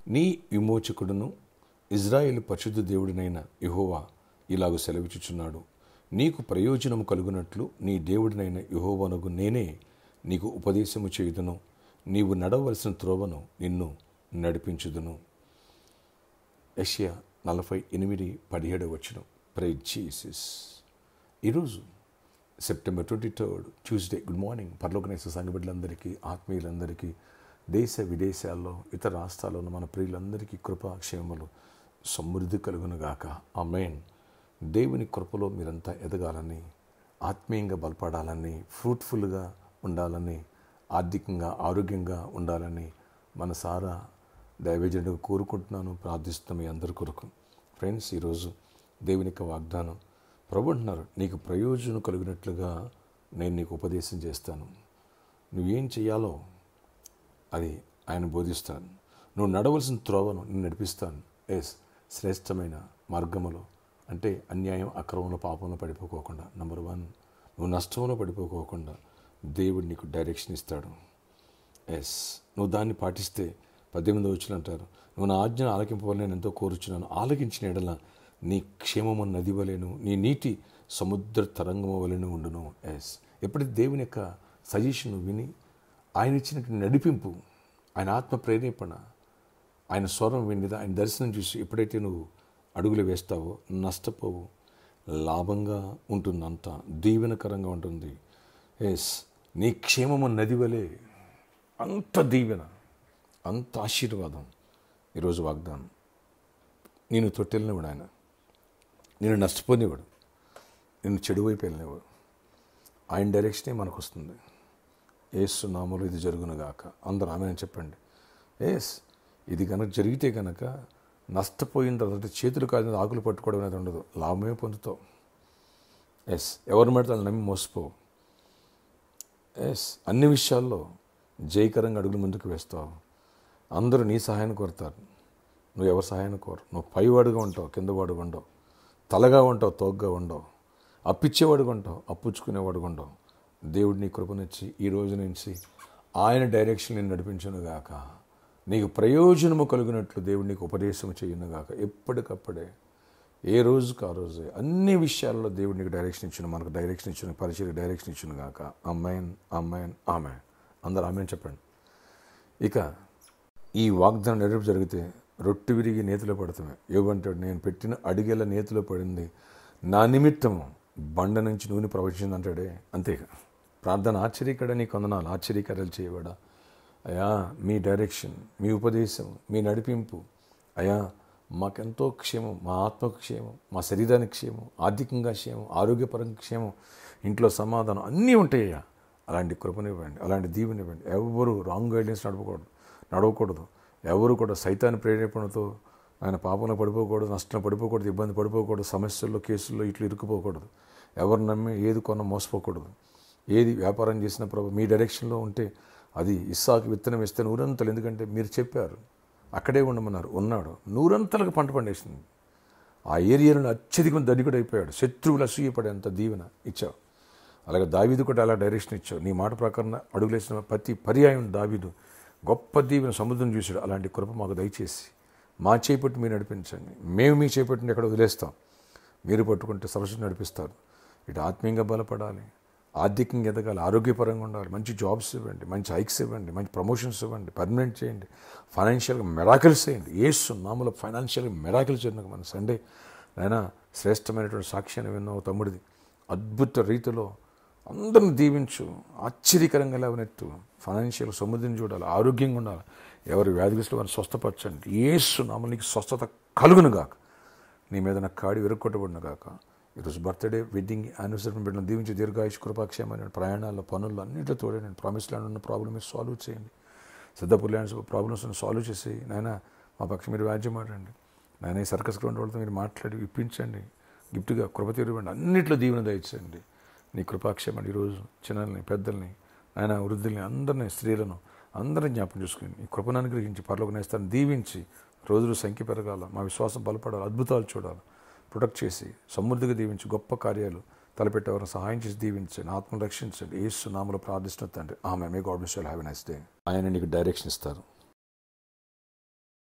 నీ విమోచకుడును ఇజ్రాయేలు పరిశుద్ధ దేవుడినైన యెహోవా ఇలాగు సెలవిచ్చుచున్నాడు. నీకు ప్రయోజనము కలుగునట్లు నీ దేవుడినైన యెహోవానగు నేనే నీకు ఉపదేశము చేయుదును. నీవు నడవలసిన త్రోవను నిన్ను నడిపించుదును. యెషయా 48:17 ప్రైజ్ జీసస్. ఈరోజు సెప్టెంబర్ 23 ట్యూస్డే. Good morning. పరలోకనేసే సంఘ బిడ్డలందరికీ, ఆత్మీయులందరికీ, దేశ విదేశాల్లో ఇతర రాష్ట్రాల్లో ఉన్న మన ప్రియులందరికీ కృపాక్షేమములు సమృద్ధి కలుగునుగాక. ఆమేన్. దేవుని కృపలో మీరంతా ఎదగాలని, ఆత్మీయంగా బలపడాలని, ఫ్రూట్ఫుల్గా ఉండాలని, ఆర్థికంగా ఆరోగ్యంగా ఉండాలని మనసారా దైవజనుడిగా కోరుకుంటున్నాను, ప్రార్థిస్తున్నాను మీ అందరి కొరకు. ఫ్రెండ్స్, ఈరోజు దేవుని యొక్క వాగ్దానం ప్రభు అంటున్నారు, నీకు ప్రయోజనం కలిగినట్లుగా నేను నీకు ఉపదేశం చేస్తాను. నువ్వేం చేయాలో అది ఆయన బోధిస్తాను. నువ్వు నడవలసిన త్రోవను నేను నడిపిస్తాను. శ్రేష్టమైన మార్గములో, అంటే అన్యాయం, అక్రమంలో, పాపంలో పడిపోకోకుండా, నెంబర్ 1 నువ్వు నష్టంలో పడిపోకోకుండా దేవుడు నీకు డైరెక్షన్ ఇస్తాడు. నువ్వు దాన్ని పాటిస్తే 18వ వచనం అంటారు, నువ్వు నా ఆజ్ఞను ఆలకింపవలని నేను ఎంతో కోరుచున్నాను. ఆలకించిన ఎడల నీ క్షేమము నది వలెను, నీ నీటి సముద్ర తరంగము వలెను ఉండును. ఎప్పుడైతే దేవుని యొక్క సజెషన్ విని ఆయన ఇచ్చినటువంటి నడిపింపు, ఆయన ఆత్మ ప్రేరేపణ, ఆయన స్వరం వినిదా, ఆయన దర్శనం చూసి ఎప్పుడైతే నువ్వు అడుగులు వేస్తావో నష్టపోవు, లాభంగా ఉంటుంది, అంతా దీవెనకరంగా ఉంటుంది. నీ క్షేమము నది వలె, అంత దీవెన, అంత ఆశీర్వాదం. ఈరోజు వాగ్దానం. నేను తొట్టెళ్ళినవాడు ఆయన, నేను నష్టపోనివాడు, నేను చెడు వైపు వెళ్ళినవాడు. ఆయన డైరెక్షనే మనకు వస్తుంది. యేసు నామములో ఇది జరుగునుగాక. అందరూ ఆమేన్ చెప్పండి. ఇది కనుక జరిగితే కనుక నష్టపోయిన తర్వాత చేతులు కాదు ఆకులు పట్టుకోవడం అనేది ఉండదు, లాభమే పొందుతావు. ఎవరి మాట వాళ్ళు నమ్మి మోసపోవు. అన్ని విషయాల్లో జయకరంగా అడుగులు ముందుకు వేస్తావు. అందరూ నీ సహాయాన్ని కోరుతారు, నువ్వు ఎవరి సహాయాన్ని కోరు. నువ్వు పైవాడుగా ఉంటావు, కిందవాడుగా ఉండవు, తలగా ఉంటావు, తోగ్గా ఉండవు, అప్పిచ్చేవాడుగా ఉంటావు, అప్పుచ్చుకునేవాడుగా ఉండవు. దేవుడు నీ కృపనిచ్చి ఈ రోజు నుంచి ఆయన డైరెక్షన్ నేను నడిపించునుగాక. నీకు ప్రయోజనము కలిగినట్లు దేవుడు నీకు ఉపదేశం చేయునుగాక. ఎప్పటికప్పుడే, ఏ రోజుకు ఆ రోజే, అన్ని విషయాల్లో దేవుడు నీకు డైరెక్షన్ ఇచ్చిన, మనకు డైరెక్షన్ ఇచ్చిన, పరిచయకు డైరెక్షన్ ఇచ్చునుగాక. ఆమేన్, ఆమేన్, ఆమేన్. అందరూ ఆమేన్ చెప్పండి. ఇక ఈ వాగ్దానం నెరవేర్పు జరిగితే రొట్టె విరిగి నేతిలో పడతామే. యోగంటాడు, నేను పెట్టిన అడిగేల నేతిలో పడింది, నా నిమిత్తము బండ నుంచి నూనె ప్రవచించింది అంటాడే. అంతేగా ప్రార్థన. ఆశ్చర్యకర నీ కొందనాలు, ఆశ్చర్యకరాలు చేయబడా అయ్యా. మీ డైరెక్షన్, మీ ఉపదేశం, మీ నడిపింపు అయ్యా మాకెంతో క్షేమం, మా ఆత్మకు క్షేమం, మా శరీరానికి క్షేమం, ఆర్థికంగా క్షేమం, ఆరోగ్యపరంగా క్షేమం, ఇంట్లో సమాధానం అన్నీ ఉంటాయ్యా. అలాంటి కృపనివ్వండి, అలాంటి దీవెనివ్వండి. ఎవరు రాంగ్ గైడెన్స్ నడవకూడదు. ఎవరు కూడా సైతాన్ని ప్రేరేపణతో ఆయన పాపంలో పడిపోకూడదు, నష్టంలో పడిపోకూడదు, ఇబ్బంది పడిపోకూడదు, సమస్యల్లో, కేసుల్లో ఇట్లు ఇరుక్కుపోకూడదు. ఎవరు నమ్మి ఏది కొన్న మోసపోకూడదు. ఏది వ్యాపారం చేసిన ప్రభు మీ డైరెక్షన్లో ఉంటే అది ఇస్సాకు విత్తనం వేస్తే నూరంతలు, ఎందుకంటే మీరు చెప్పారు అక్కడే ఉండమన్నారు, ఉన్నాడు, నూరంతలకు పంట పండేసింది. ఆ ఏరియాలో అత్యధికమైన ధనికుడు అయిపోయాడు, శత్రువులు అసూయపడేంత దీవెన ఇచ్చావు. అలాగే దావీదు కూడా అలా డైరెక్షన్ ఇచ్చావు. నీ మాట ప్రకారం అడుగులేసిన ప్రతి పర్యాయం దావీదు గొప్ప దీవెన సముద్రం చూశాడు. అలాంటి కృప మాకు దయచేసి మా చేపట్టి మీరు నడిపించండి. మేము మీ చేపట్టిని ఎక్కడ వదిలేస్తాం, మీరు పట్టుకుంటే సరస్సు నడిపిస్తారు. ఇటు ఆత్మీయంగా బలపడాలి, ఆర్థికంగా ఎదగాలి, ఆరోగ్యపరంగా ఉండాలి, మంచి జాబ్స్ ఇవ్వండి, మంచి హైక్స్ ఇవ్వండి, మంచి ప్రమోషన్స్ ఇవ్వండి, పర్మనెంట్ చేయండి, ఫైనాన్షియల్గా మెరాకిల్స్ చేయండి. యేసు నామములో ఫైనాన్షియల్గా మెరాకిల్స్ చేయండి. మన సండే నాయన శ్రేష్టమైనటువంటి సాక్ష్యాన్ని విన్నావు తమ్ముడిది. అద్భుత రీతిలో అందరిని దీవించు, ఆశ్చర్యకరంగా లేవనెత్తు, ఫైనాన్షియల్ సమృద్ధిని చూడాలి, ఆరోగ్యంగా ఉండాలి. ఎవరి వ్యాధిగ్రస్తులు వారిని స్వస్థపరచండి. యేసు నామములో నీకు స్వస్థత కలుగునుగాక. నీ మీద నా కాడి విరగొట్టబడినగాక. ఈరోజు బర్త్డే, వెడ్డింగ్, యానివర్సరీ బిడ్డలను దీవించి దీర్ఘాయుష్, కృపాక్షేమమైన ప్రయాణాల్లో, పనుల్లో అన్నింటిలో తోడండి. ప్రామిస్ ల్యాండ్ ఉన్న ప్రాబ్లమ్ సాల్వ్ చేయండి. సిద్ధపూర్ ల్యాండ్స్ ప్రాబ్లమ్స్ సాల్వ్ చేసి నాయన మా పక్షం మీరు వ్యాజ్యం ఆడండి. నాయన ఈ సర్కస్ గ్రౌండ్ వాళ్ళతో మీరు మాట్లాడి ఇప్పించండి. గిఫ్ట్గా కృప తీరివ్వండి. అన్నింటిలో దీవెన దయచేయండి. నీ కృపాక్షేమని ఈరోజు చిన్నల్ని, పెద్దల్ని, ఆయన వృద్ధుల్ని, అందరినీ, స్త్రీలను అందరినీ జ్ఞాపకం చేసుకుని ఈ కృపను అనుగ్రహించి పరలోక నేస్తాన్ని దీవించి రోజులు సంఖ్య పెరగాల, మా విశ్వాసం బలపడాలి, అద్భుతాలు చూడాలి, ప్రొటెక్ట్ చేసి సమృద్ధిగా దీవించి గొప్ప కార్యాలు తలపెట్టేవారిని సహాయం చేసి దీవించండి, ఆత్మను రక్షించండి. యేసు నామములో ప్రార్థిస్తున్న తండ్రి, ఆమేన్. May God bless you. Have a nice day. ఆయన నీకు డైరెక్షన్ ఇస్తారు.